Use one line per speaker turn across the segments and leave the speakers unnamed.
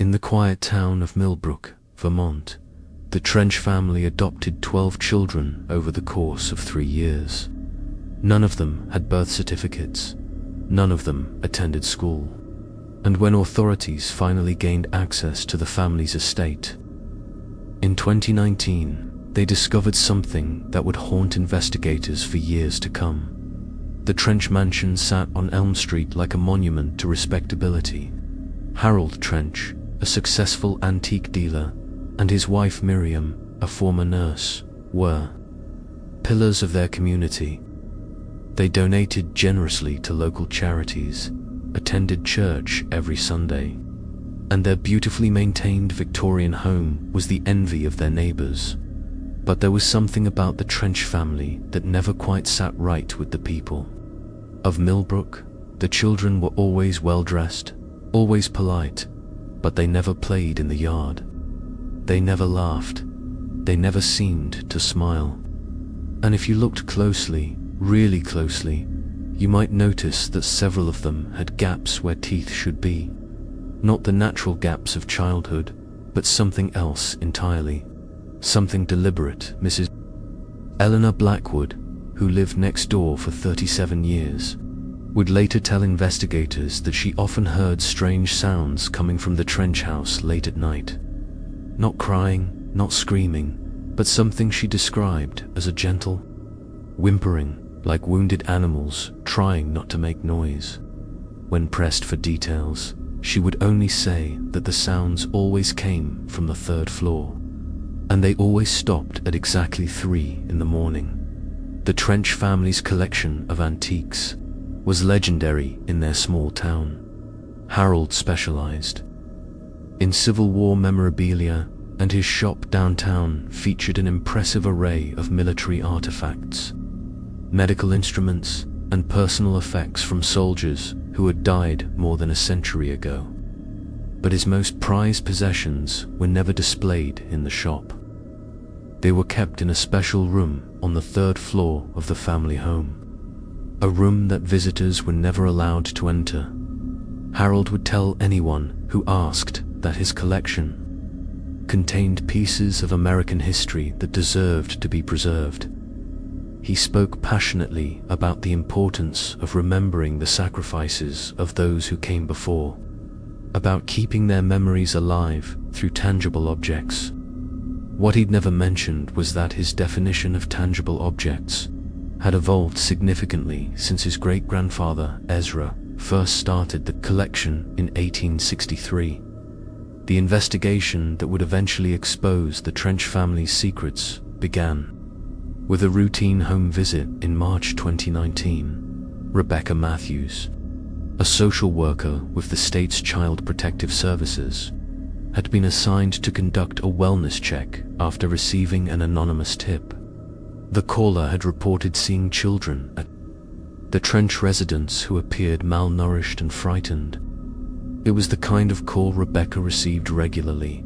In the quiet town of Millbrook, Vermont, the Trench family adopted 12 children over the course of 3 years. None of them had birth certificates. None of them attended school. And when authorities finally gained access to the family's estate, in 2019, they discovered something that would haunt investigators for years to come. The Trench mansion sat on Elm Street like a monument to respectability. Harold Trench, a successful antique dealer, and his wife Miriam, a former nurse, were pillars of their community. They donated generously to local charities, attended church every Sunday, and their beautifully maintained Victorian home was the envy of their neighbors. But there was something about the Trench family that never quite sat right with the people of Millbrook. The children were always well-dressed, always polite, but they never played in the yard. They never laughed. They never seemed to smile. And if you looked closely, really closely, you might notice that several of them had gaps where teeth should be. Not the natural gaps of childhood, but something else entirely. Something deliberate. Mrs. Eleanor Blackwood, who lived next door for 37 years, would later tell investigators that she often heard strange sounds coming from the Trench house late at night. Not crying, not screaming, but something she described as a gentle whimpering, like wounded animals trying not to make noise. When pressed for details, she would only say that the sounds always came from the 3rd floor, and they always stopped at exactly 3 in the morning. The Trench family's collection of antiques was legendary in their small town. Harold specialized in Civil War memorabilia, and his shop downtown featured an impressive array of military artifacts, medical instruments, and personal effects from soldiers who had died more than a century ago. But his most prized possessions were never displayed in the shop. They were kept in a special room on the 3rd floor of the family home, a room that visitors were never allowed to enter. Harold would tell anyone who asked that his collection contained pieces of American history that deserved to be preserved. He spoke passionately about the importance of remembering the sacrifices of those who came before, about keeping their memories alive through tangible objects. What he'd never mentioned was that his definition of tangible objects had evolved significantly since his great-grandfather, Ezra, first started the collection in 1863. The investigation that would eventually expose the Trench family's secrets began with a routine home visit in March 2019. Rebecca Matthews, a social worker with the state's Child Protective Services, had been assigned to conduct a wellness check after receiving an anonymous tip. The caller had reported seeing children at the Trench residence who appeared malnourished and frightened. It was the kind of call Rebecca received regularly,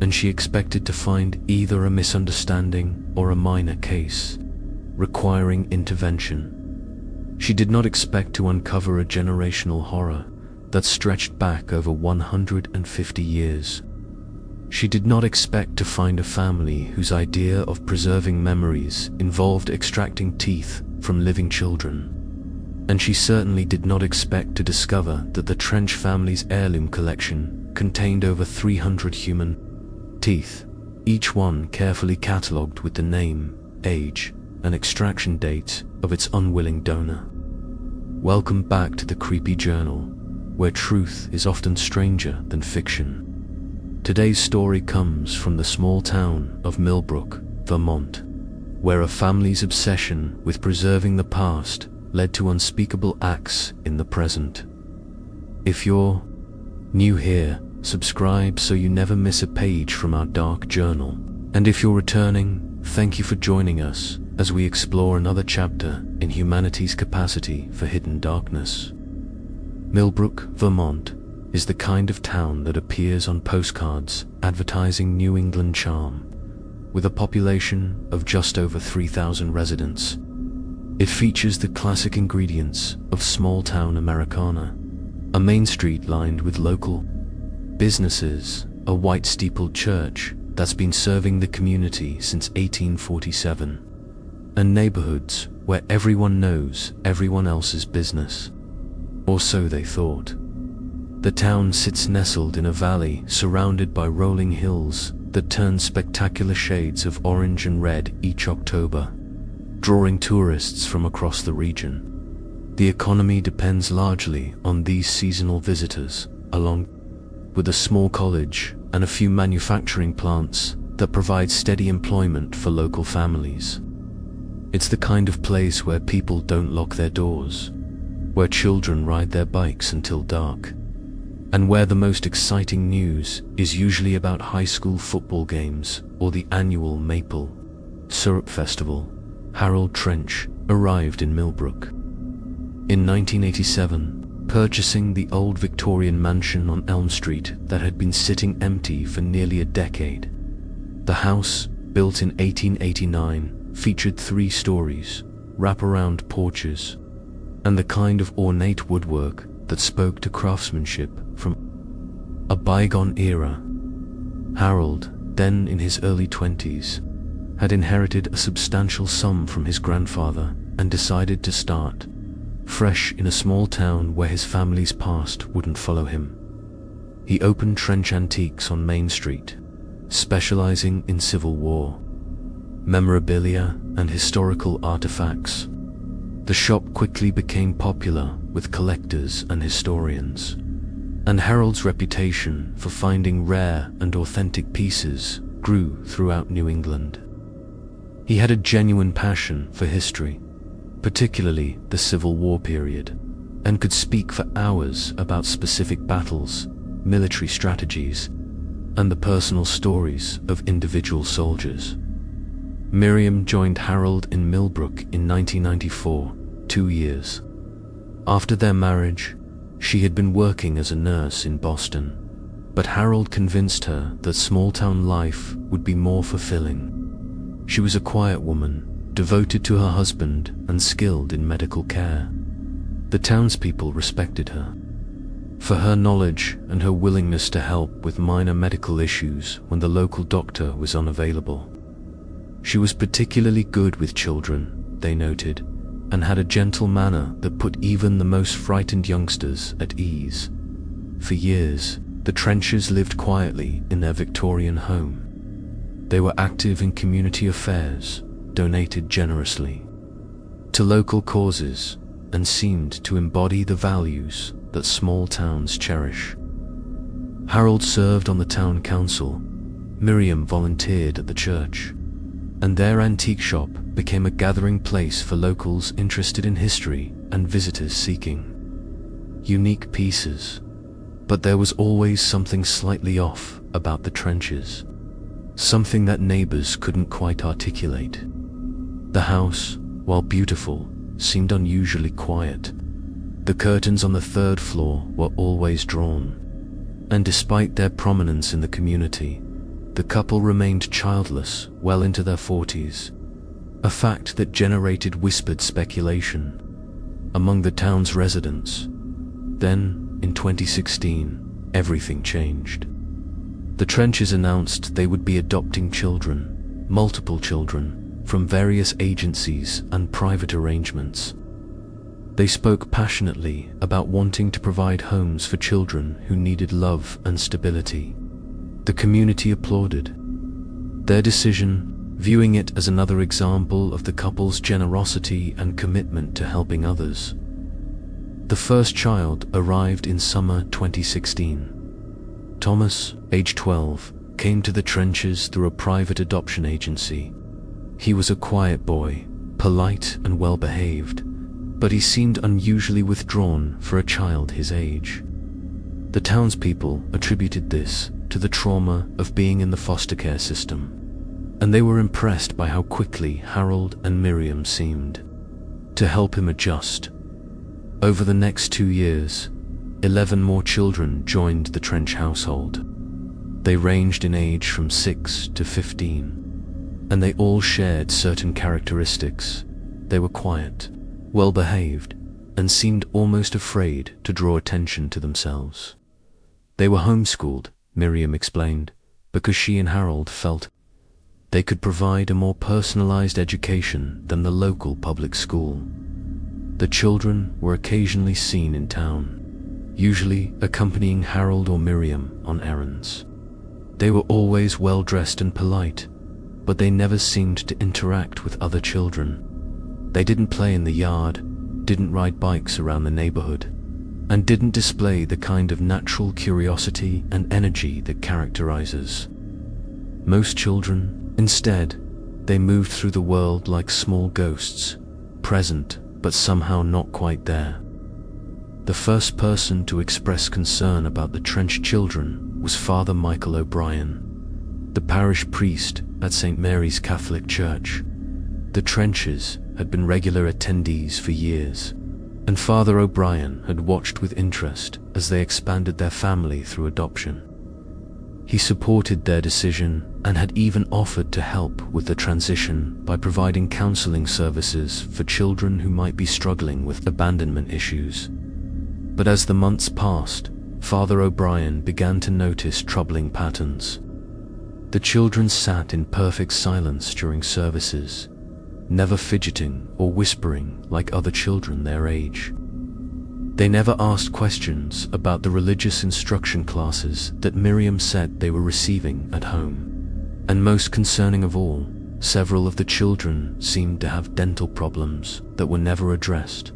and she expected to find either a misunderstanding or a minor case requiring intervention. She did not expect to uncover a generational horror that stretched back over 150 years. She did not expect to find a family whose idea of preserving memories involved extracting teeth from living children. And she certainly did not expect to discover that the Trench family's heirloom collection contained over 300 human teeth, each one carefully catalogued with the name, age, and extraction date of its unwilling donor. Welcome back to the Creepy Journal, where truth is often stranger than fiction. Today's story comes from the small town of Millbrook, Vermont, where a family's obsession with preserving the past led to unspeakable acts in the present. If you're new here, subscribe so you never miss a page from our dark journal. And if you're returning, thank you for joining us as we explore another chapter in humanity's capacity for hidden darkness. Millbrook, Vermont, is the kind of town that appears on postcards advertising New England charm. With a population of just over 3,000 residents, it features the classic ingredients of small-town Americana: a main street lined with local businesses, a white-steepled church that's been serving the community since 1847, and neighborhoods where everyone knows everyone else's business. Or so they thought. The town sits nestled in a valley surrounded by rolling hills that turn spectacular shades of orange and red each October, drawing tourists from across the region. The economy depends largely on these seasonal visitors, along with a small college and a few manufacturing plants that provide steady employment for local families. It's the kind of place where people don't lock their doors, where children ride their bikes until dark, and where the most exciting news is usually about high school football games or the annual maple syrup festival. Harold Trench arrived in Millbrook in 1987, purchasing the old Victorian mansion on Elm Street that had been sitting empty for nearly a decade. The house, built in 1889, featured 3 stories, wraparound porches, and the kind of ornate woodwork that spoke to craftsmanship from a bygone era. Harold, then in his early 20s, had inherited a substantial sum from his grandfather and decided to start fresh in a small town where his family's past wouldn't follow him. He opened Trench Antiques on Main Street, specializing in Civil War memorabilia and historical artifacts. The shop quickly became popular with collectors and historians, and Harold's reputation for finding rare and authentic pieces grew throughout New England. He had a genuine passion for history, particularly the Civil War period, and could speak for hours about specific battles, military strategies, and the personal stories of individual soldiers. Miriam joined Harold in Millbrook in 1994, 2 years. After their marriage, she had been working as a nurse in Boston, but Harold convinced her that small-town life would be more fulfilling. She was a quiet woman, devoted to her husband and skilled in medical care. The townspeople respected her for her knowledge and her willingness to help with minor medical issues when the local doctor was unavailable. She was particularly good with children, they noted, and had a gentle manner that put even the most frightened youngsters at ease. For years, the Trenches lived quietly in their Victorian home. They were active in community affairs, donated generously to local causes, and seemed to embody the values that small towns cherish. Harold served on the town council, Miriam volunteered at the church, and their antique shop became a gathering place for locals interested in history and visitors seeking unique pieces. But there was always something slightly off about the Trenches, something that neighbors couldn't quite articulate. The house, while beautiful, seemed unusually quiet. The curtains on the 3rd floor were always drawn, and despite their prominence in the community, the couple remained childless well into their 40s, a fact that generated whispered speculation among the town's residents. Then, in 2016, everything changed. The Trenches announced they would be adopting children, multiple children, from various agencies and private arrangements. They spoke passionately about wanting to provide homes for children who needed love and stability. The community applauded their decision, viewing it as another example of the couple's generosity and commitment to helping others. The first child arrived in summer 2016. Thomas, age 12, came to the Trenches through a private adoption agency. He was a quiet boy, polite and well-behaved, but he seemed unusually withdrawn for a child his age. The townspeople attributed this to the trauma of being in the foster care system, and they were impressed by how quickly Harold and Miriam seemed to help him adjust. Over the next 2 years, 11 more children joined the Trench household. They ranged in age from 6 to 15. And they all shared certain characteristics. They were quiet, well-behaved, and seemed almost afraid to draw attention to themselves. They were homeschooled, Miriam explained, because she and Harold felt they could provide a more personalized education than the local public school. The children were occasionally seen in town, usually accompanying Harold or Miriam on errands. They were always well-dressed and polite, but they never seemed to interact with other children. They didn't play in the yard, didn't ride bikes around the neighborhood, and didn't display the kind of natural curiosity and energy that characterizes most children. Instead, they moved through the world like small ghosts, present but somehow not quite there. The first person to express concern about the Trench children was Father Michael O'Brien, the parish priest at St. Mary's Catholic Church. The Trenches had been regular attendees for years, and Father O'Brien had watched with interest as they expanded their family through adoption. He supported their decision and had even offered to help with the transition by providing counseling services for children who might be struggling with abandonment issues. But as the months passed, Father O'Brien began to notice troubling patterns. The children sat in perfect silence during services, never fidgeting or whispering like other children their age. They never asked questions about the religious instruction classes that Miriam said they were receiving at home. And most concerning of all, several of the children seemed to have dental problems that were never addressed.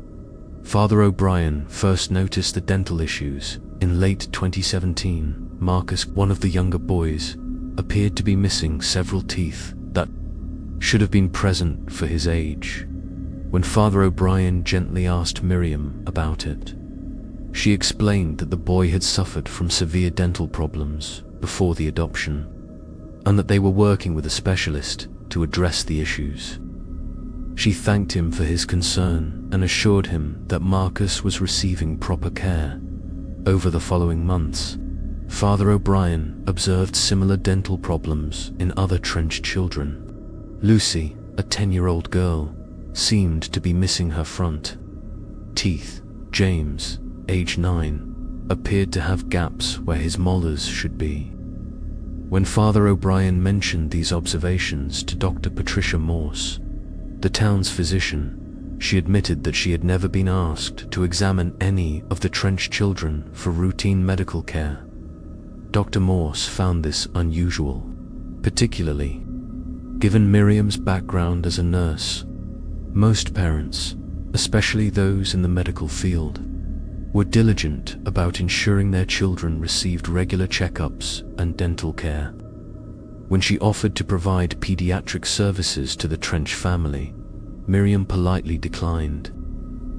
Father O'Brien first noticed the dental issues in late 2017. Marcus, one of the younger boys, appeared to be missing several teeth that should have been present for his age. When Father O'Brien gently asked Miriam about it, she explained that the boy had suffered from severe dental problems before the adoption, and that they were working with a specialist to address the issues. She thanked him for his concern and assured him that Marcus was receiving proper care. Over the following months, Father O'Brien observed similar dental problems in other Trench children. Lucy, a 10-year-old girl, seemed to be missing her front teeth. James, age 9, appeared to have gaps where his molars should be. When Father O'Brien mentioned these observations to Dr. Patricia Morse, the town's physician, she admitted that she had never been asked to examine any of the Trench children for routine medical care. Dr. Morse found this unusual, particularly given Miriam's background as a nurse. Most parents, especially those in the medical field, were diligent about ensuring their children received regular checkups and dental care. When she offered to provide pediatric services to the Trench family, Miriam politely declined,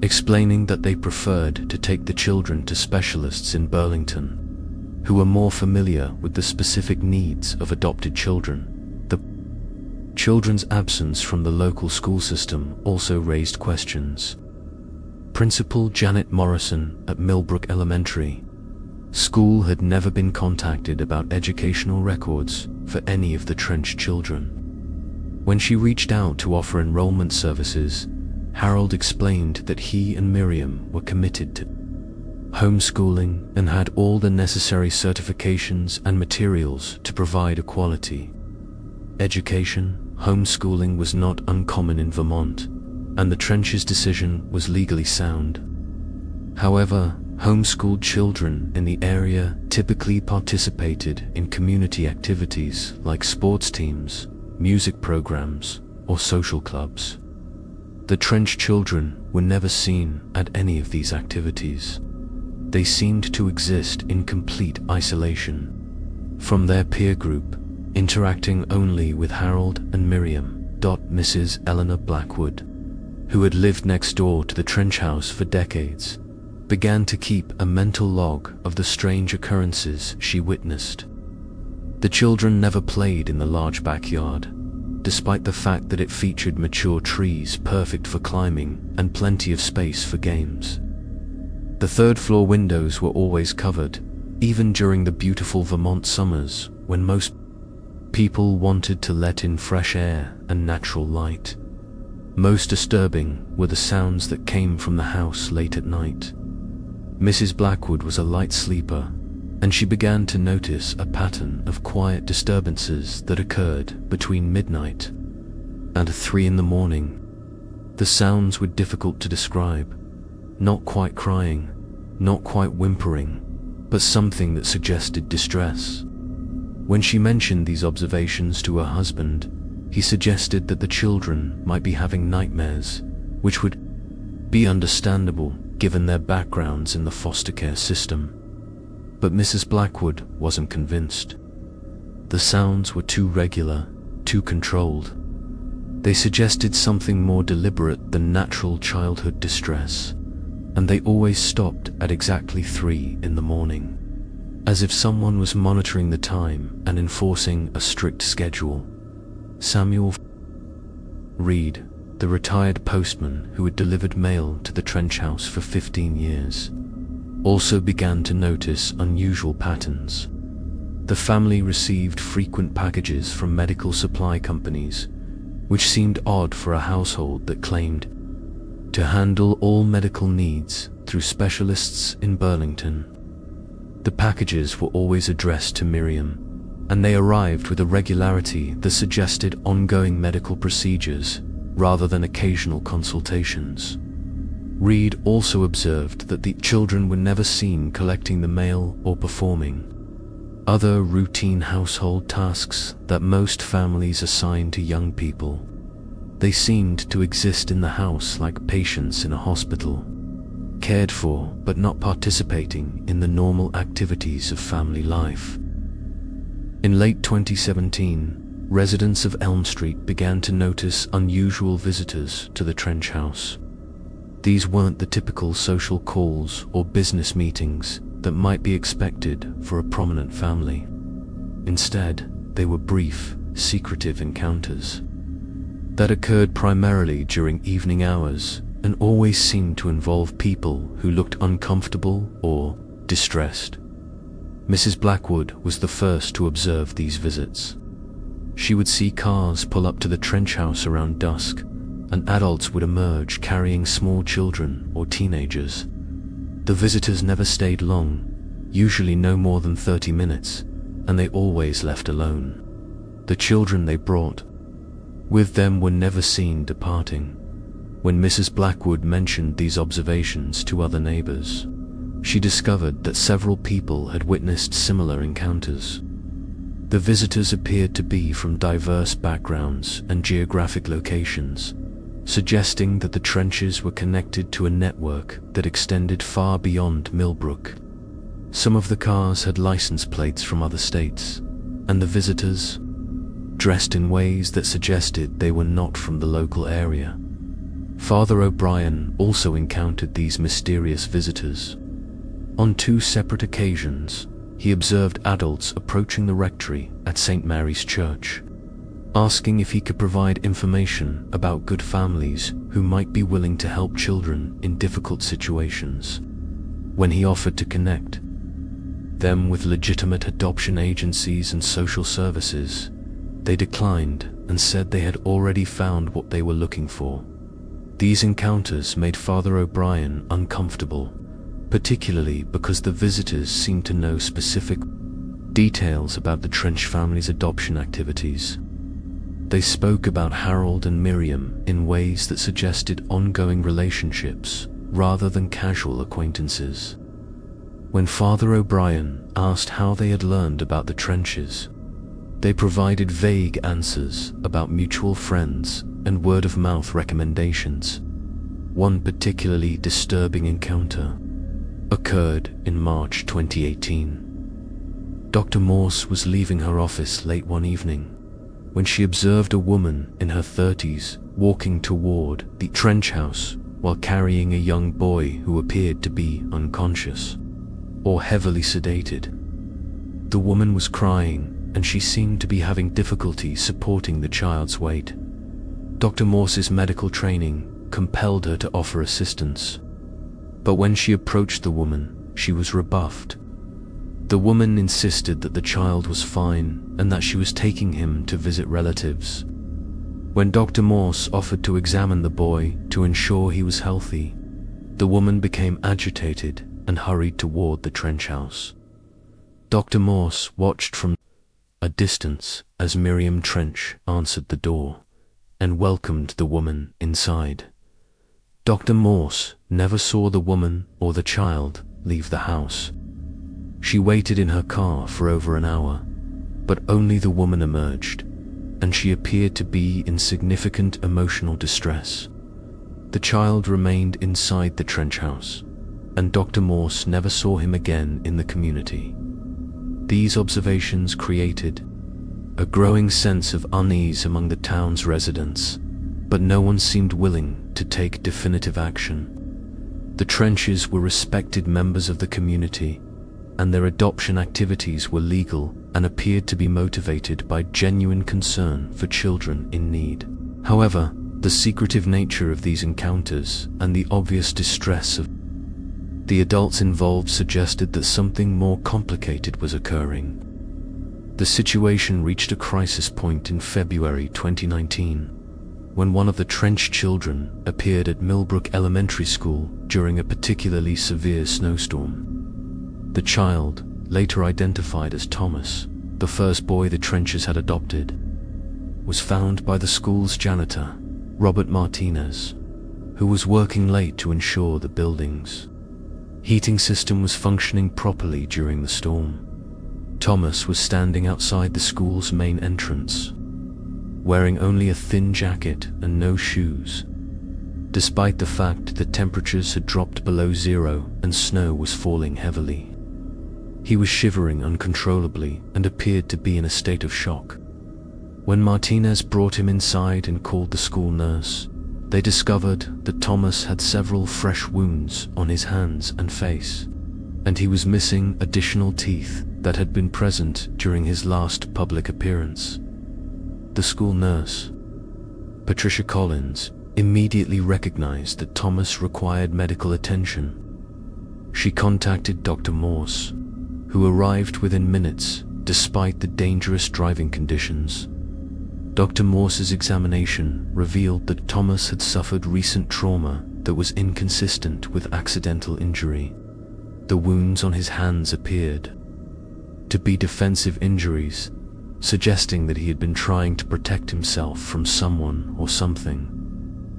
explaining that they preferred to take the children to specialists in Burlington, who were more familiar with the specific needs of adopted children. The children's absence from the local school system also raised questions. Principal Janet Morrison at Millbrook Elementary School had never been contacted about educational records for any of the Trench children. When she reached out to offer enrollment services, Harold explained that he and Miriam were committed to homeschooling and had all the necessary certifications and materials to provide a quality education. Homeschooling was not uncommon in Vermont, and the Trench's decision was legally sound. However, homeschooled children in the area typically participated in community activities like sports teams, music programs, or social clubs. The Trench children were never seen at any of these activities. They seemed to exist in complete isolation from their peer group, interacting only with Harold and Miriam. Mrs. Eleanor Blackwood, who had lived next door to the Trench house for decades, began to keep a mental log of the strange occurrences she witnessed. The children never played in the large backyard, despite the fact that it featured mature trees perfect for climbing and plenty of space for games. The third-floor windows were always covered, even during the beautiful Vermont summers when most people wanted to let in fresh air and natural light. Most disturbing were the sounds that came from the house late at night. Mrs. Blackwood was a light sleeper, and she began to notice a pattern of quiet disturbances that occurred between midnight and 3 in the morning. The sounds were difficult to describe, not quite crying, not quite whimpering, but something that suggested distress. When she mentioned these observations to her husband, he suggested that the children might be having nightmares, which would be understandable given their backgrounds in the foster care system. But Mrs. Blackwood wasn't convinced. The sounds were too regular, too controlled. They suggested something more deliberate than natural childhood distress, and they always stopped at exactly 3 in the morning, as if someone was monitoring the time and enforcing a strict schedule. Samuel Reed, the retired postman who had delivered mail to the Trench house for 15 years, also began to notice unusual patterns. The family received frequent packages from medical supply companies, which seemed odd for a household that claimed to handle all medical needs through specialists in Burlington. The packages were always addressed to Miriam, and they arrived with a regularity that suggested ongoing medical procedures rather than occasional consultations. Reed also observed that the children were never seen collecting the mail or performing other routine household tasks that most families assign to young people. They seemed to exist in the house like patients in a hospital, cared for but not participating in the normal activities of family life. In late 2017, residents of Elm Street began to notice unusual visitors to the Trench house. These weren't the typical social calls or business meetings that might be expected for a prominent family. Instead, they were brief, secretive encounters that occurred primarily during evening hours and always seemed to involve people who looked uncomfortable or distressed. Mrs. Blackwood was the first to observe these visits. She would see cars pull up to the Trench house around dusk, and adults would emerge carrying small children or teenagers. The visitors never stayed long, usually no more than 30 minutes, and they always left alone. The children they brought with them were never seen departing. When Mrs. Blackwood mentioned these observations to other neighbors, she discovered that several people had witnessed similar encounters. The visitors appeared to be from diverse backgrounds and geographic locations, suggesting that the Trenches were connected to a network that extended far beyond Millbrook. Some of the cars had license plates from other states, and the visitors dressed in ways that suggested they were not from the local area. Father O'Brien also encountered these mysterious visitors. On 2 separate occasions, he observed adults approaching the rectory at St. Mary's Church, asking if he could provide information about good families who might be willing to help children in difficult situations. When he offered to connect them with legitimate adoption agencies and social services, they declined and said they had already found what they were looking for. These encounters made Father O'Brien uncomfortable, particularly because the visitors seemed to know specific details about the Trench family's adoption activities. They spoke about Harold and Miriam in ways that suggested ongoing relationships rather than casual acquaintances. When Father O'Brien asked how they had learned about the Trenches, they provided vague answers about mutual friends and word-of-mouth recommendations. One particularly disturbing encounter occurred in March 2018. Dr. Morse was leaving her office late one evening when she observed a woman in her 30s walking toward the Trench house while carrying a young boy who appeared to be unconscious or heavily sedated. The woman was crying, and she seemed to be having difficulty supporting the child's weight. Dr. Morse's medical training compelled her to offer assistance, but when she approached the woman, she was rebuffed. The woman insisted that the child was fine and that she was taking him to visit relatives. When Dr. Morse offered to examine the boy to ensure he was healthy, the woman became agitated and hurried toward the Trench house. Dr. Morse watched from a distance as Miriam Trench answered the door and welcomed the woman inside. Dr. Morse never saw the woman or the child leave the house. She waited in her car for over an hour, but only the woman emerged, and she appeared to be in significant emotional distress. The child remained inside the Trench house, and Dr. Morse never saw him again in the community. These observations created a growing sense of unease among the town's residents, but no one seemed willing to take definitive action. The Trenches were respected members of the community, and their adoption activities were legal and appeared to be motivated by genuine concern for children in need. However, the secretive nature of these encounters and the obvious distress of the adults involved suggested that something more complicated was occurring. The situation reached a crisis point in February 2019, when one of the Trench children appeared at Millbrook Elementary School during a particularly severe snowstorm. The child, later identified as Thomas, the first boy the Trenches had adopted, was found by the school's janitor, Robert Martinez, who was working late to ensure the building's heating system was functioning properly during the storm. Thomas was standing outside the school's main entrance, wearing only a thin jacket and no shoes, despite the fact that temperatures had dropped below zero and snow was falling heavily. He was shivering uncontrollably and appeared to be in a state of shock. When Martinez brought him inside and called the school nurse, they discovered that Thomas had several fresh wounds on his hands and face, and he was missing additional teeth that had been present during his last public appearance. The school nurse, Patricia Collins, immediately recognized that Thomas required medical attention. She contacted Dr. Morse, who arrived within minutes despite the dangerous driving conditions. Dr. Morse's examination revealed that Thomas had suffered recent trauma that was inconsistent with accidental injury. The wounds on his hands appeared to be defensive injuries, suggesting that he had been trying to protect himself from someone or something.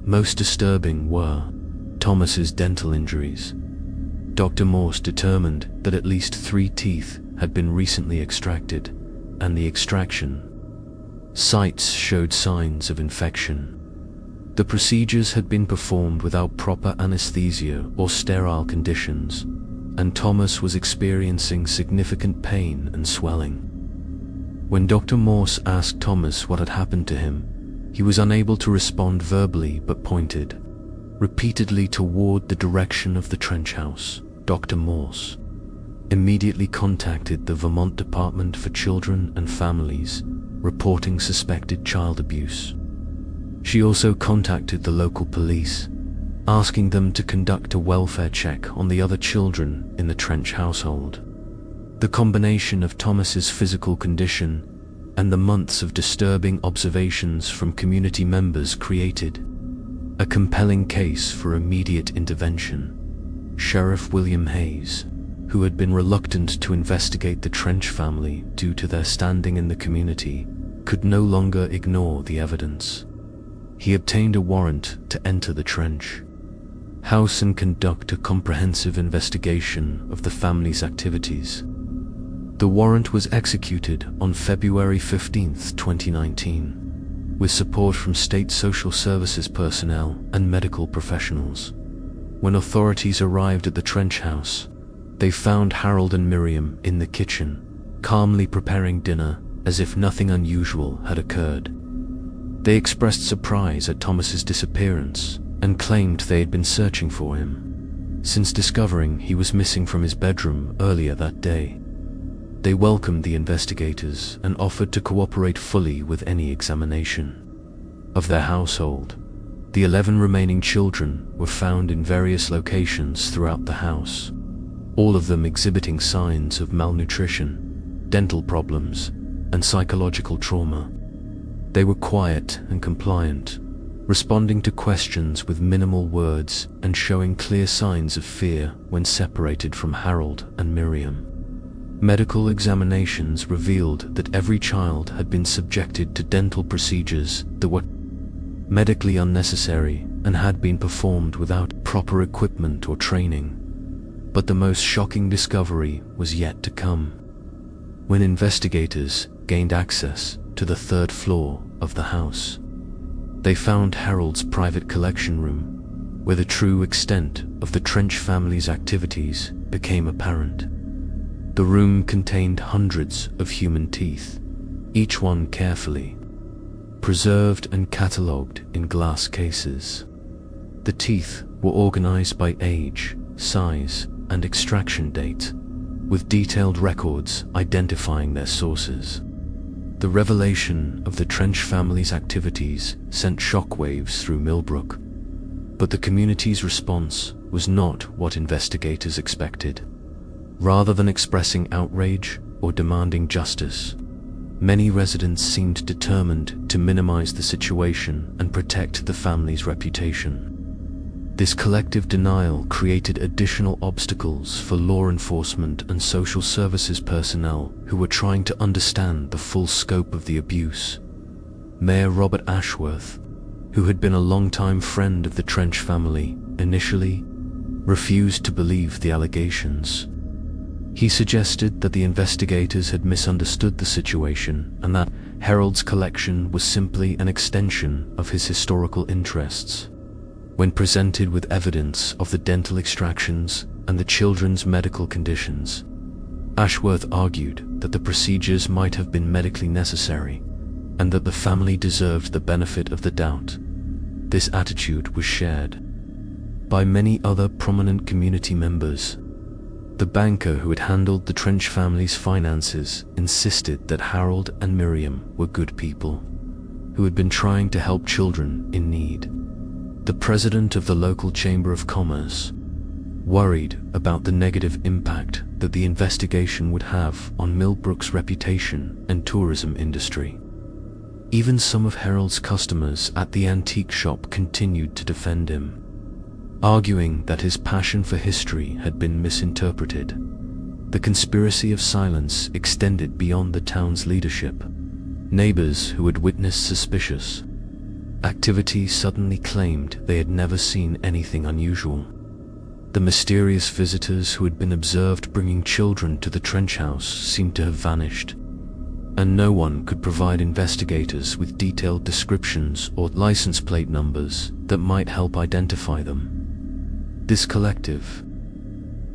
Most disturbing were Thomas's dental injuries. Dr. Morse determined that at least 3 teeth had been recently extracted, and the extraction sites showed signs of infection. The procedures had been performed without proper anesthesia or sterile conditions, and Thomas was experiencing significant pain and swelling. When Dr. Morse asked Thomas what had happened to him, he was unable to respond verbally but pointed repeatedly toward the direction of the Trench house. Dr. Morse immediately contacted the Vermont Department for Children and Families, reporting suspected child abuse. She also contacted the local police, asking them to conduct a welfare check on the other children in the Trench household. The combination of Thomas's physical condition and the months of disturbing observations from community members created a compelling case for immediate intervention. Sheriff William Hayes, who had been reluctant to investigate the Trench family due to their standing in the community, could no longer ignore the evidence. He obtained a warrant to enter the Trench house and conduct a comprehensive investigation of the family's activities. The warrant was executed on February 15, 2019, with support from state social services personnel and medical professionals. When authorities arrived at the Trench house, they found Harold and Miriam in the kitchen, calmly preparing dinner as if nothing unusual had occurred. They expressed surprise at Thomas's disappearance and claimed they had been searching for him since discovering he was missing from his bedroom earlier that day. They welcomed the investigators and offered to cooperate fully with any examination of their household. The 11 remaining children were found in various locations throughout the house, all of them exhibiting signs of malnutrition, dental problems, and psychological trauma. They were quiet and compliant, responding to questions with minimal words and showing clear signs of fear when separated from Harold and Miriam. Medical examinations revealed that every child had been subjected to dental procedures that were medically unnecessary and had been performed without proper equipment or training. But the most shocking discovery was yet to come. When investigators gained access to the third floor of the house, they found Harold's private collection room, where the true extent of the Trench family's activities became apparent. The room contained hundreds of human teeth, each one carefully preserved and catalogued in glass cases. The teeth were organized by age, size, and extraction date, with detailed records identifying their sources. The revelation of the Trench family's activities sent shockwaves through Millbrook, but the community's response was not what investigators expected. Rather than expressing outrage or demanding justice, many residents seemed determined to minimize the situation and protect the family's reputation. This collective denial created additional obstacles for law enforcement and social services personnel who were trying to understand the full scope of the abuse. Mayor Robert Ashworth, who had been a longtime friend of the Trench family, initially refused to believe the allegations. He suggested that the investigators had misunderstood the situation and that Harold's collection was simply an extension of his historical interests. When presented with evidence of the dental extractions and the children's medical conditions, Ashworth argued that the procedures might have been medically necessary and that the family deserved the benefit of the doubt. This attitude was shared by many other prominent community members. The banker who had handled the Trench family's finances insisted that Harold and Miriam were good people who had been trying to help children in need. The president of the local Chamber of Commerce worried about the negative impact that the investigation would have on Millbrook's reputation and tourism industry. Even some of Harold's customers at the antique shop continued to defend him, arguing that his passion for history had been misinterpreted. The conspiracy of silence extended beyond the town's leadership. Neighbors who had witnessed suspicious activity suddenly claimed they had never seen anything unusual. The mysterious visitors who had been observed bringing children to the Trench house seemed to have vanished, and no one could provide investigators with detailed descriptions or license plate numbers that might help identify them. This collective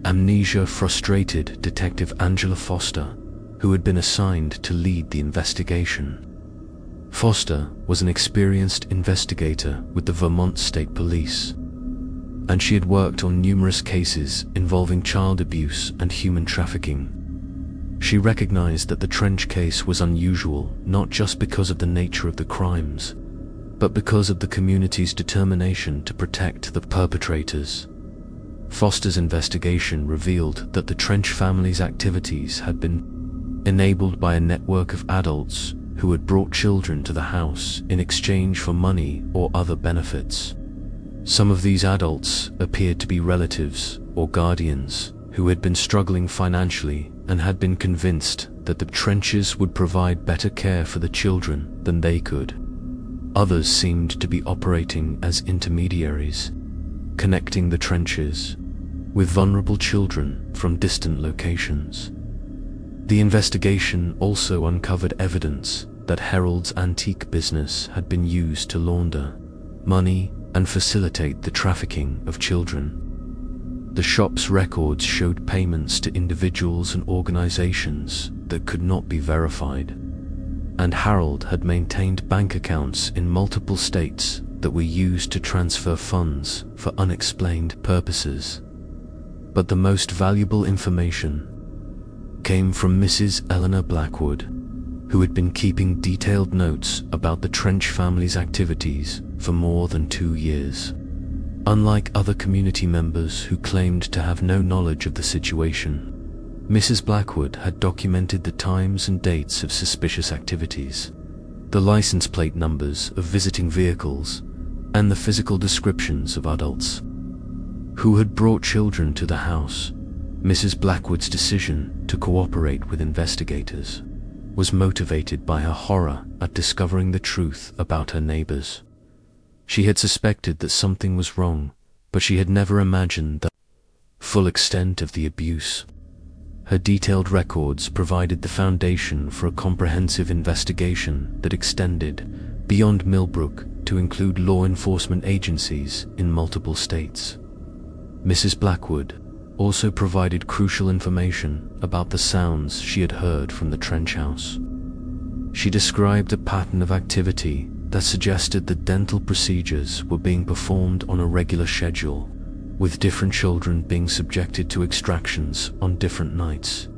amnesia frustrated Detective Angela Foster, who had been assigned to lead the investigation. Foster was an experienced investigator with the Vermont State Police, and she had worked on numerous cases involving child abuse and human trafficking. She recognized that the Trench case was unusual not just because of the nature of the crimes, but because of the community's determination to protect the perpetrators. Foster's investigation revealed that the Trench family's activities had been enabled by a network of adults who had brought children to the house in exchange for money or other benefits. Some of these adults appeared to be relatives or guardians who had been struggling financially and had been convinced that the Trenches would provide better care for the children than they could. Others seemed to be operating as intermediaries, connecting the Trenches with vulnerable children from distant locations. The investigation also uncovered evidence that Harold's antique business had been used to launder money and facilitate the trafficking of children. The shop's records showed payments to individuals and organizations that could not be verified, and Harold had maintained bank accounts in multiple states that were used to transfer funds for unexplained purposes. But the most valuable information came from Mrs. Eleanor Blackwood, who had been keeping detailed notes about the Trench family's activities for more than 2 years. Unlike other community members who claimed to have no knowledge of the situation, Mrs. Blackwood had documented the times and dates of suspicious activities, the license plate numbers of visiting vehicles, and the physical descriptions of adults who had brought children to the house. Mrs. Blackwood's decision to cooperate with investigators was motivated by her horror at discovering the truth about her neighbors. She had suspected that something was wrong, but she had never imagined the full extent of the abuse. Her detailed records provided the foundation for a comprehensive investigation that extended beyond Millbrook to include law enforcement agencies in multiple states. Mrs. Blackwood also provided crucial information about the sounds she had heard from the Trench house. She described a pattern of activity that suggested that dental procedures were being performed on a regular schedule, with different children being subjected to extractions on different nights.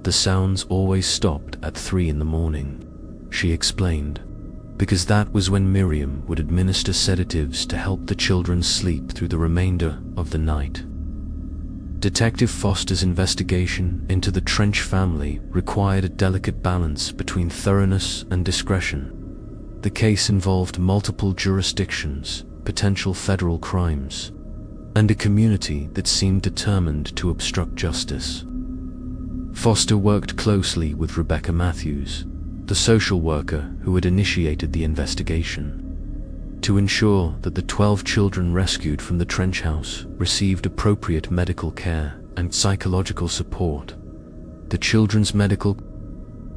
The sounds always stopped at 3 in the morning, she explained, because that was when Miriam would administer sedatives to help the children sleep through the remainder of the night. Detective Foster's investigation into the Trench family required a delicate balance between thoroughness and discretion. The case involved multiple jurisdictions, potential federal crimes, and a community that seemed determined to obstruct justice. Foster worked closely with Rebecca Matthews, the social worker who had initiated the investigation, to ensure that the 12 children rescued from the Trench house received appropriate medical care and psychological support. The children's medical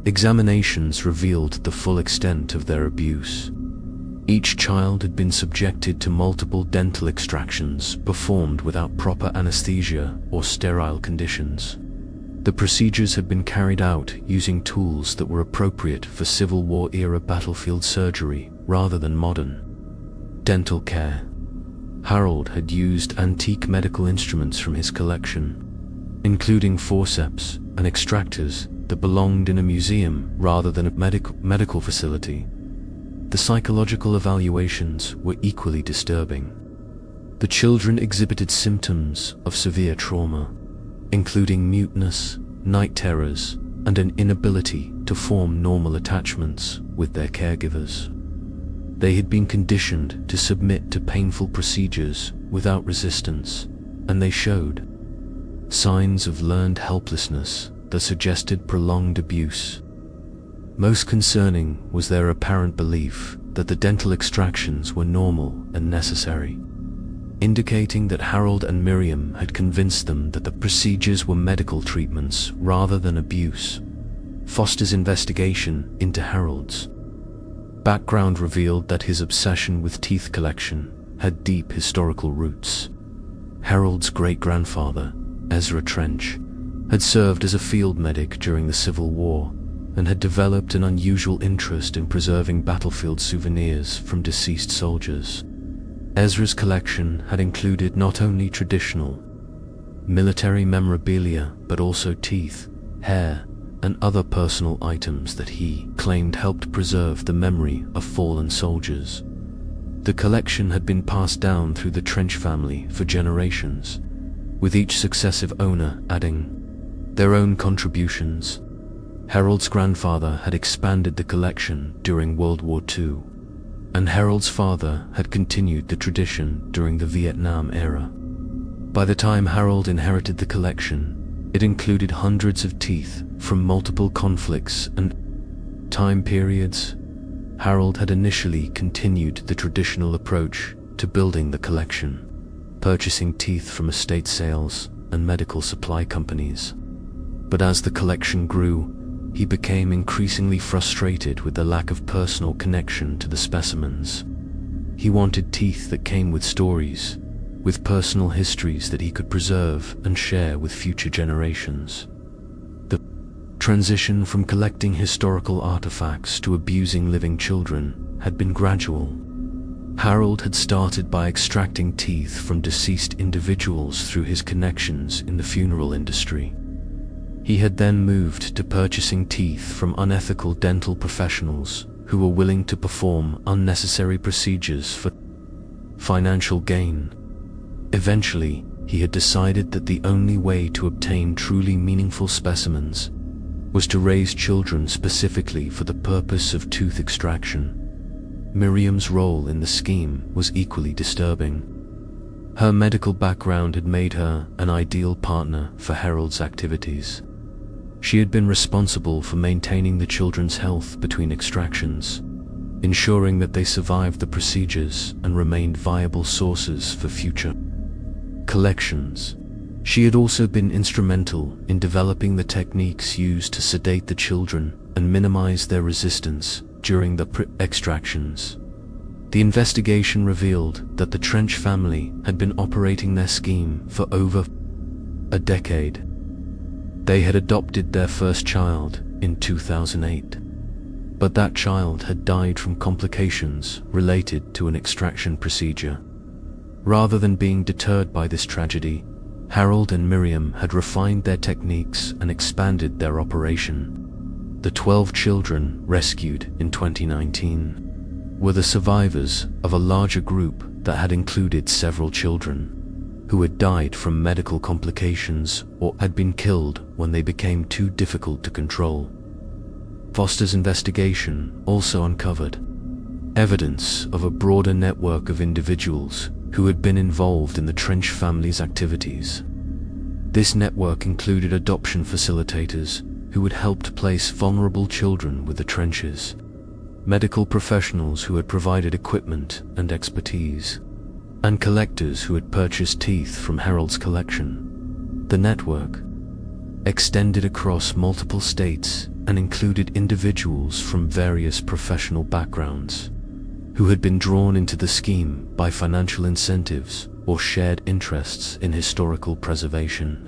examinations revealed the full extent of their abuse. Each child had been subjected to multiple dental extractions performed without proper anesthesia or sterile conditions. The procedures had been carried out using tools that were appropriate for Civil War-era battlefield surgery rather than modern dental care. Harold had used antique medical instruments from his collection, including forceps and extractors that belonged in a museum rather than a medical facility. The psychological evaluations were equally disturbing. The children exhibited symptoms of severe trauma, including muteness, night terrors, and an inability to form normal attachments with their caregivers. They had been conditioned to submit to painful procedures without resistance, and they showed signs of learned helplessness that suggested prolonged abuse. Most concerning was their apparent belief that the dental extractions were normal and necessary, indicating that Harold and Miriam had convinced them that the procedures were medical treatments rather than abuse. Foster's investigation into Harold's background revealed that his obsession with teeth collection had deep historical roots. Harold's great-grandfather, Ezra Trench, had served as a field medic during the Civil War and had developed an unusual interest in preserving battlefield souvenirs from deceased soldiers. Ezra's collection had included not only traditional military memorabilia but also teeth, hair, and other personal items that he claimed helped preserve the memory of fallen soldiers. The collection had been passed down through the Trench family for generations, with each successive owner adding their own contributions. Harold's grandfather had expanded the collection during World War II, and Harold's father had continued the tradition during the Vietnam era. By the time Harold inherited the collection, it included hundreds of teeth from multiple conflicts and time periods. Harold had initially continued the traditional approach to building the collection, purchasing teeth from estate sales and medical supply companies. But as the collection grew, he became increasingly frustrated with the lack of personal connection to the specimens. He wanted teeth that came with stories, with personal histories that he could preserve and share with future generations. The transition from collecting historical artifacts to abusing living children had been gradual. Harold had started by extracting teeth from deceased individuals through his connections in the funeral industry. He had then moved to purchasing teeth from unethical dental professionals who were willing to perform unnecessary procedures for financial gain. Eventually, he had decided that the only way to obtain truly meaningful specimens was to raise children specifically for the purpose of tooth extraction. Miriam's role in the scheme was equally disturbing. Her medical background had made her an ideal partner for Harold's activities. She had been responsible for maintaining the children's health between extractions, ensuring that they survived the procedures and remained viable sources for future collections. She had also been instrumental in developing the techniques used to sedate the children and minimize their resistance during the extractions. The investigation revealed that the Trench family had been operating their scheme for over a decade. They had adopted their first child in 2008, but that child had died from complications related to an extraction procedure. Rather than being deterred by this tragedy, Harold and Miriam had refined their techniques and expanded their operation. The 12 children rescued in 2019 were the survivors of a larger group that had included several children who had died from medical complications or had been killed when they became too difficult to control. Foster's investigation also uncovered evidence of a broader network of individuals who had been involved in the Trench family's activities. This network included adoption facilitators who had helped place vulnerable children with the Trenches, medical professionals who had provided equipment and expertise, and collectors who had purchased teeth from Harold's collection. The network extended across multiple states and included individuals from various professional backgrounds who had been drawn into the scheme by financial incentives or shared interests in historical preservation.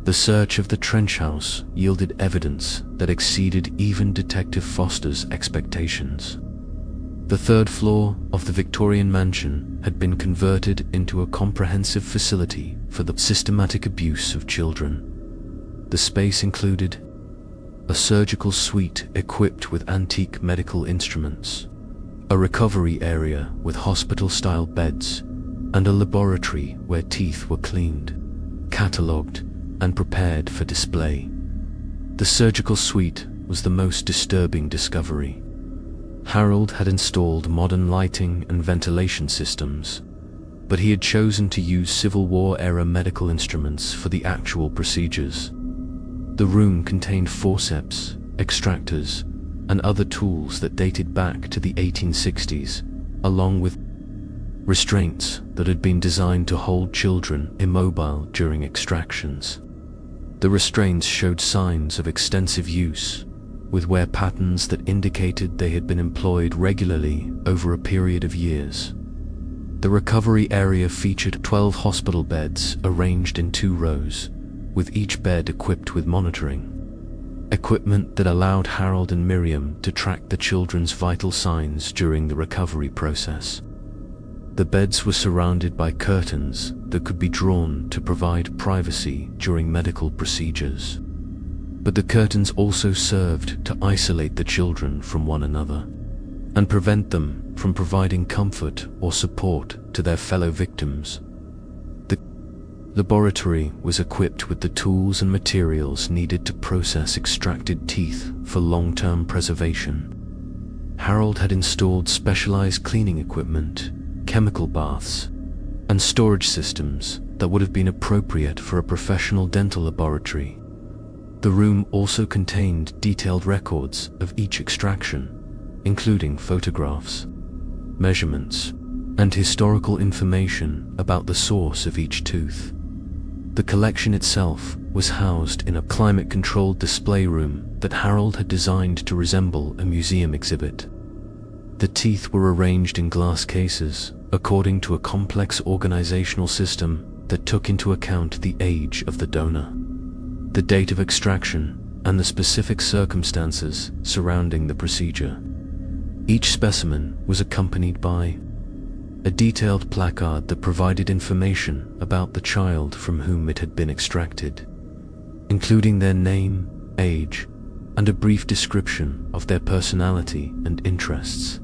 The search of the Trench house yielded evidence that exceeded even Detective Foster's expectations. The third floor of the Victorian mansion had been converted into a comprehensive facility for the systematic abuse of children. The space included a surgical suite equipped with antique medical instruments, a recovery area with hospital-style beds, and a laboratory where teeth were cleaned, catalogued, and prepared for display. The surgical suite was the most disturbing discovery. Harold had installed modern lighting and ventilation systems, but he had chosen to use Civil War-era medical instruments for the actual procedures. The room contained forceps, extractors, and other tools that dated back to the 1860s, along with restraints that had been designed to hold children immobile during extractions. The restraints showed signs of extensive use, with wear patterns that indicated they had been employed regularly over a period of years. The recovery area featured 12 hospital beds arranged in 2 rows, with each bed equipped with monitoring equipment that allowed Harold and Miriam to track the children's vital signs during the recovery process. The beds were surrounded by curtains that could be drawn to provide privacy during medical procedures. But the curtains also served to isolate the children from one another and prevent them from providing comfort or support to their fellow victims. The laboratory was equipped with the tools and materials needed to process extracted teeth for long-term preservation. Harold had installed specialized cleaning equipment, chemical baths, and storage systems that would have been appropriate for a professional dental laboratory. The room also contained detailed records of each extraction, including photographs, measurements, and historical information about the source of each tooth. The collection itself was housed in a climate-controlled display room that Harold had designed to resemble a museum exhibit. The teeth were arranged in glass cases according to a complex organizational system that took into account the age of the donor, the date of extraction, and the specific circumstances surrounding the procedure. Each specimen was accompanied by a detailed placard that provided information about the child from whom it had been extracted, including their name, age, and a brief description of their personality and interests.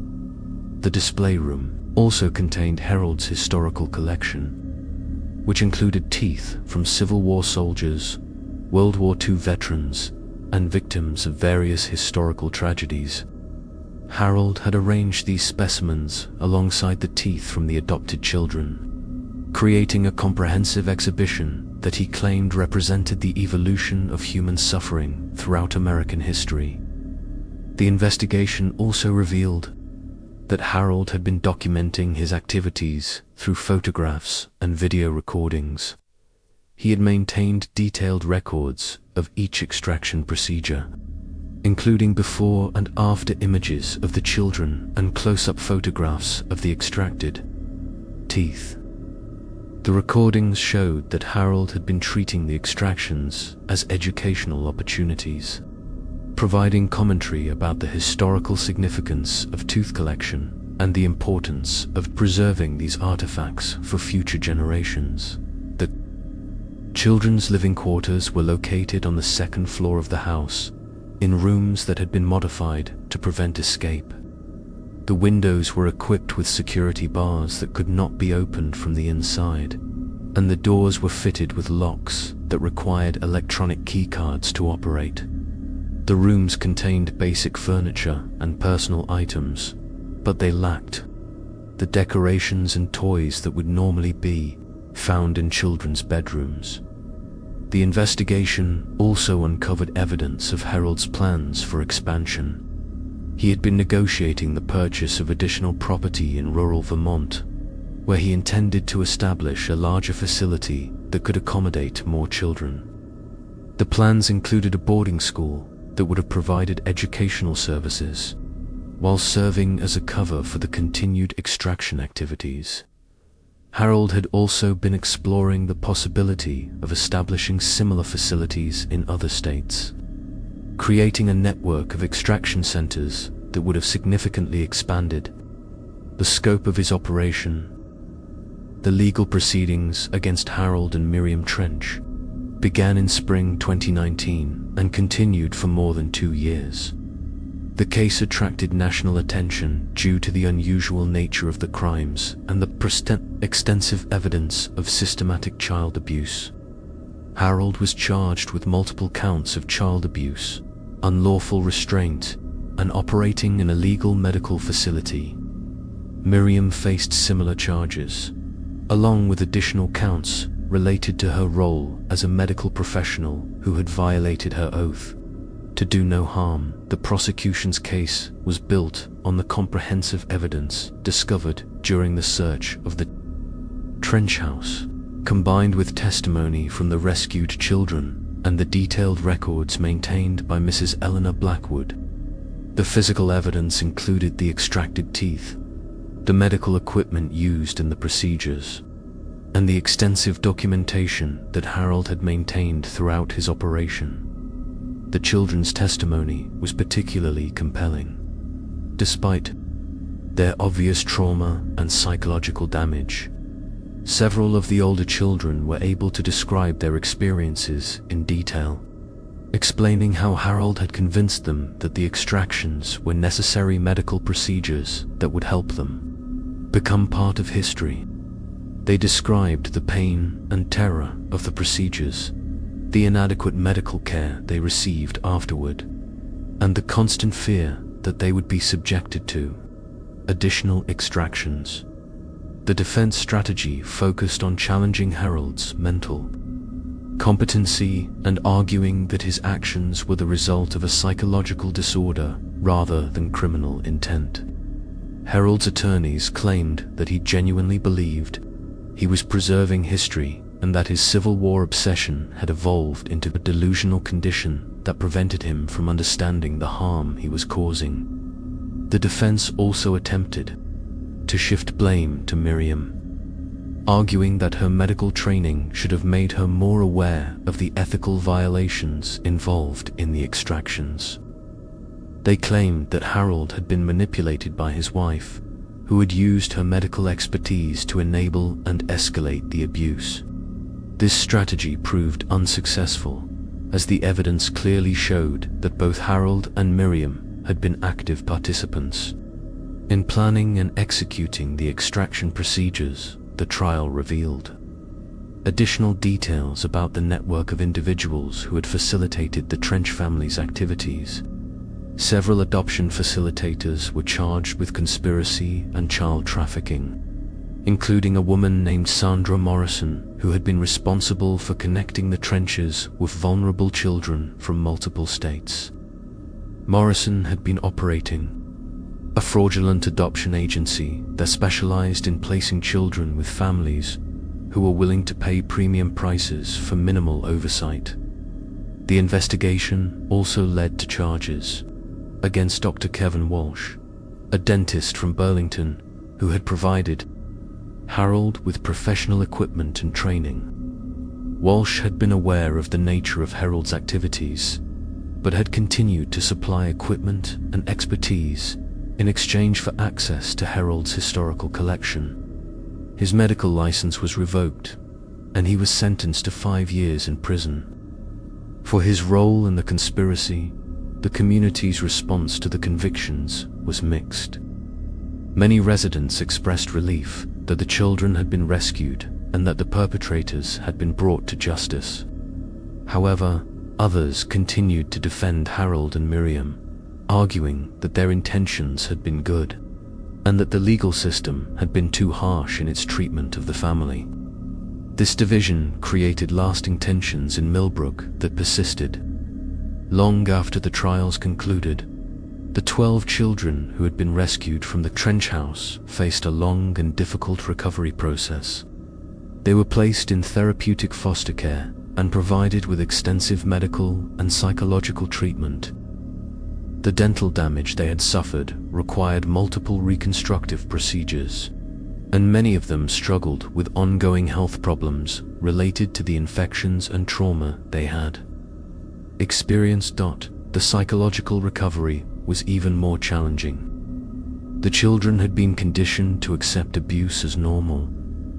The display room also contained Harold's historical collection, which included teeth from Civil War soldiers, World War II veterans, and victims of various historical tragedies. Harold had arranged these specimens alongside the teeth from the adopted children, creating a comprehensive exhibition that he claimed represented the evolution of human suffering throughout American history. The investigation also revealed that Harold had been documenting his activities through photographs and video recordings. He had maintained detailed records of each extraction procedure, including before and after images of the children and close-up photographs of the extracted teeth. The recordings showed that Harold had been treating the extractions as educational opportunities, providing commentary about the historical significance of tooth collection and the importance of preserving these artifacts for future generations. The children's living quarters were located on the second floor of the house, in rooms that had been modified to prevent escape. The windows were equipped with security bars that could not be opened from the inside, and the doors were fitted with locks that required electronic keycards to operate. The rooms contained basic furniture and personal items, but they lacked the decorations and toys that would normally be found in children's bedrooms. The investigation also uncovered evidence of Harold's plans for expansion. He had been negotiating the purchase of additional property in rural Vermont, where he intended to establish a larger facility that could accommodate more children. The plans included a boarding school that would have provided educational services, while serving as a cover for the continued extraction activities. Harold had also been exploring the possibility of establishing similar facilities in other states, creating a network of extraction centers that would have significantly expanded the scope of his operation. The legal proceedings against Harold and Miriam Trench began in spring 2019 and continued for more than 2 years. The case attracted national attention due to the unusual nature of the crimes and the extensive evidence of systematic child abuse. Harold was charged with multiple counts of child abuse, unlawful restraint, and operating an illegal medical facility. Miriam faced similar charges, along with additional counts related to her role as a medical professional who had violated her oath to do no harm. The prosecution's case was built on the comprehensive evidence discovered during the search of the Trench house, combined with testimony from the rescued children and the detailed records maintained by Mrs. Eleanor Blackwood. The physical evidence included the extracted teeth, the medical equipment used in the procedures, and the extensive documentation that Harold had maintained throughout his operation. The children's testimony was particularly compelling. Despite their obvious trauma and psychological damage, several of the older children were able to describe their experiences in detail, explaining how Harold had convinced them that the extractions were necessary medical procedures that would help them become part of history. They described the pain and terror of the procedures, the inadequate medical care they received afterward, and the constant fear that they would be subjected to additional extractions. The defense strategy focused on challenging Harold's mental competency and arguing that his actions were the result of a psychological disorder rather than criminal intent. Harold's attorneys claimed that he genuinely believed he was preserving history and that his Civil War obsession had evolved into a delusional condition that prevented him from understanding the harm he was causing. The defense also attempted to shift blame to Miriam, arguing that her medical training should have made her more aware of the ethical violations involved in the extractions. They claimed that Harold had been manipulated by his wife, who had used her medical expertise to enable and escalate the abuse. This strategy proved unsuccessful, as the evidence clearly showed that both Harold and Miriam had been active participants in planning and executing the extraction procedures. The trial revealed additional details about the network of individuals who had facilitated the Trench family's activities. Several adoption facilitators were charged with conspiracy and child trafficking, including a woman named Sandra Morrison, who had been responsible for connecting the trenches with vulnerable children from multiple states. Morrison had been operating a fraudulent adoption agency that specialized in placing children with families who were willing to pay premium prices for minimal oversight. The investigation also led to charges against Dr. Kevin Walsh, a dentist from Burlington who had provided Harold with professional equipment and training. Walsh had been aware of the nature of Harold's activities, but had continued to supply equipment and expertise in exchange for access to Harold's historical collection. His medical license was revoked, and he was sentenced to 5 years in prison. For his role in the conspiracy, the community's response to the convictions was mixed. Many residents expressed relief that the children had been rescued and that the perpetrators had been brought to justice. However, others continued to defend Harold and Miriam, arguing that their intentions had been good and that the legal system had been too harsh in its treatment of the family. This division created lasting tensions in Millbrook that persisted. Long after the trials concluded, the 12 children who had been rescued from the Trench house faced a long and difficult recovery process. They were placed in therapeutic foster care and provided with extensive medical and psychological treatment. The dental damage they had suffered required multiple reconstructive procedures, and many of them struggled with ongoing health problems related to the infections and trauma they had experienced. The psychological recovery was even more challenging. The children had been conditioned to accept abuse as normal,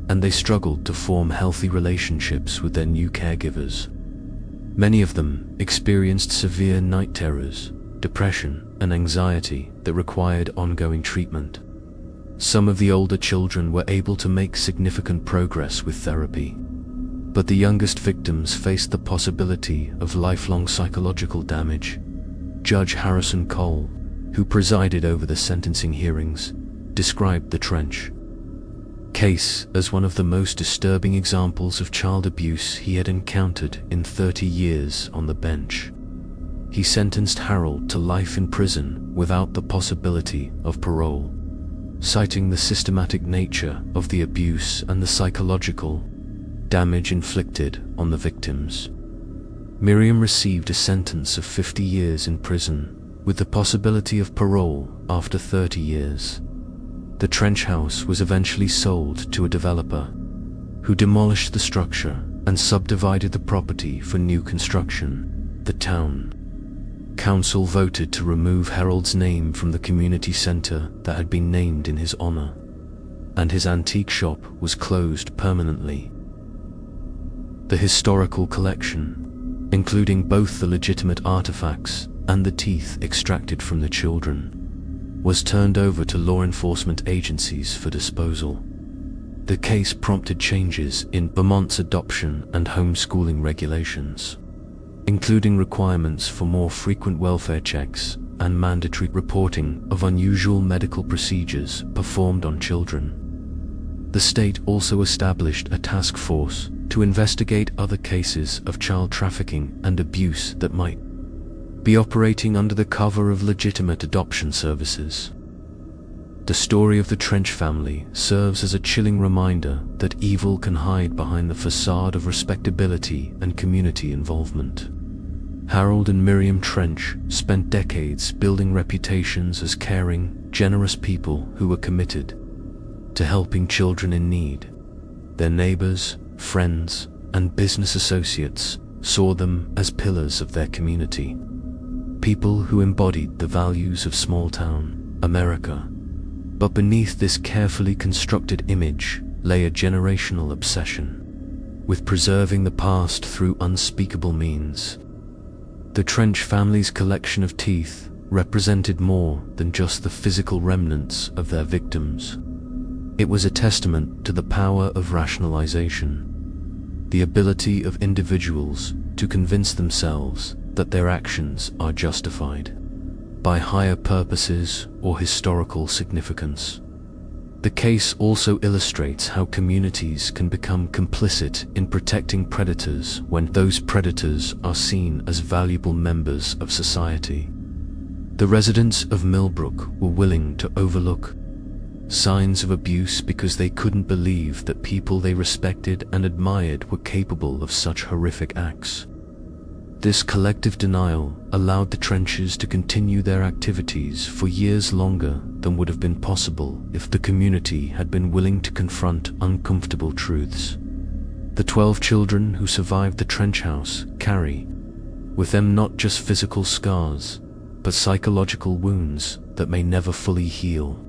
and they struggled to form healthy relationships with their new caregivers. Many of them experienced severe night terrors, depression, and anxiety that required ongoing treatment. Some of the older children were able to make significant progress with therapy, but the youngest victims faced the possibility of lifelong psychological damage. Judge Harrison Cole, who presided over the sentencing hearings, described the Trench case as one of the most disturbing examples of child abuse he had encountered in 30 years on the bench. He sentenced Harold to life in prison without the possibility of parole, citing the systematic nature of the abuse and the psychological damage inflicted on the victims. Miriam received a sentence of 50 years in prison, with the possibility of parole after 30 years. The Trench house was eventually sold to a developer, who demolished the structure and subdivided the property for new construction. The town council voted to remove Harold's name from the community center that had been named in his honor, and his antique shop was closed permanently. The historical collection, including both the legitimate artifacts and the teeth extracted from the children, was turned over to law enforcement agencies for disposal. The case prompted changes in Vermont's adoption and homeschooling regulations, including requirements for more frequent welfare checks and mandatory reporting of unusual medical procedures performed on children. The state also established a task force to investigate other cases of child trafficking and abuse that might be operating under the cover of legitimate adoption services. The story of the Trench family serves as a chilling reminder that evil can hide behind the facade of respectability and community involvement. Harold and Miriam Trench spent decades building reputations as caring, generous people who were committed to helping children in need. Their neighbors, friends, and business associates saw them as pillars of their community, people who embodied the values of small-town America. But beneath this carefully constructed image lay a generational obsession with preserving the past through unspeakable means. The Trench family's collection of teeth represented more than just the physical remnants of their victims. It was a testament to the power of rationalization, the ability of individuals to convince themselves that their actions are justified by higher purposes or historical significance. The case also illustrates how communities can become complicit in protecting predators when those predators are seen as valuable members of society. The residents of Millbrook were willing to overlook signs of abuse because they couldn't believe that people they respected and admired were capable of such horrific acts. This collective denial allowed the Trenches to continue their activities for years longer than would have been possible if the community had been willing to confront uncomfortable truths. The 12 children who survived the Trench house carry with them not just physical scars, but psychological wounds that may never fully heal.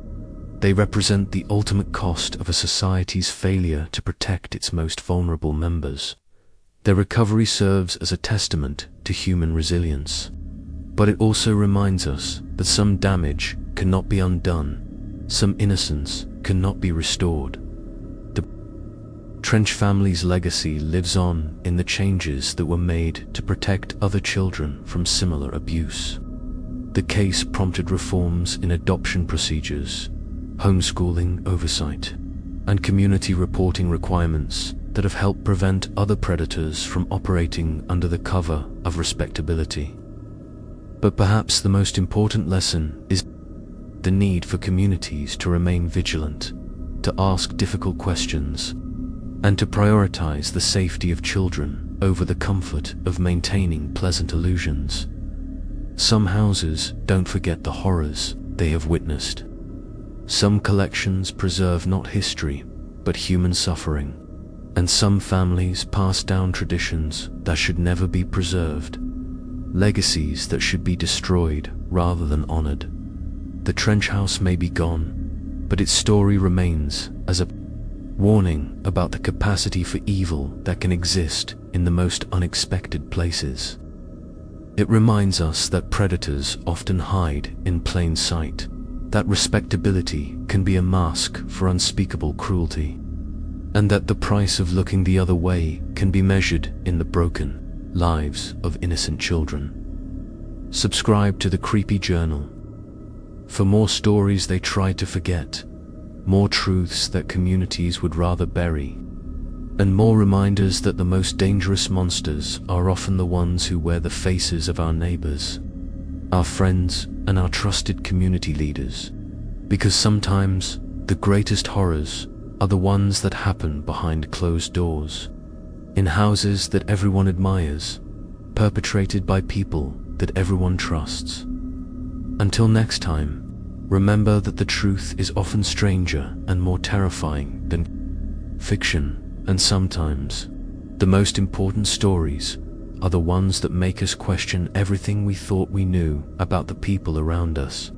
They represent the ultimate cost of a society's failure to protect its most vulnerable members. Their recovery serves as a testament to human resilience, but it also reminds us that some damage cannot be undone, some innocence cannot be restored. The Trench family's legacy lives on in the changes that were made to protect other children from similar abuse. The case prompted reforms in adoption procedures, homeschooling oversight, and community reporting requirements that have helped prevent other predators from operating under the cover of respectability. But perhaps the most important lesson is the need for communities to remain vigilant, to ask difficult questions, and to prioritize the safety of children over the comfort of maintaining pleasant illusions. Some houses don't forget the horrors they have witnessed. Some collections preserve not history, but human suffering. And some families pass down traditions that should never be preserved, legacies that should be destroyed rather than honored. The Trench house may be gone, but its story remains as a warning about the capacity for evil that can exist in the most unexpected places. It reminds us that predators often hide in plain sight, that respectability can be a mask for unspeakable cruelty, and that the price of looking the other way can be measured in the broken lives of innocent children. Subscribe to the Creepy Journal for more stories they tried to forget, more truths that communities would rather bury, and more reminders that the most dangerous monsters are often the ones who wear the faces of our neighbors, our friends, and our trusted community leaders. Because sometimes the greatest horrors are the ones that happen behind closed doors, in houses that everyone admires, perpetrated by people that everyone trusts. Until next time, remember that the truth is often stranger and more terrifying than fiction, and sometimes the most important stories are the ones that make us question everything we thought we knew about the people around us.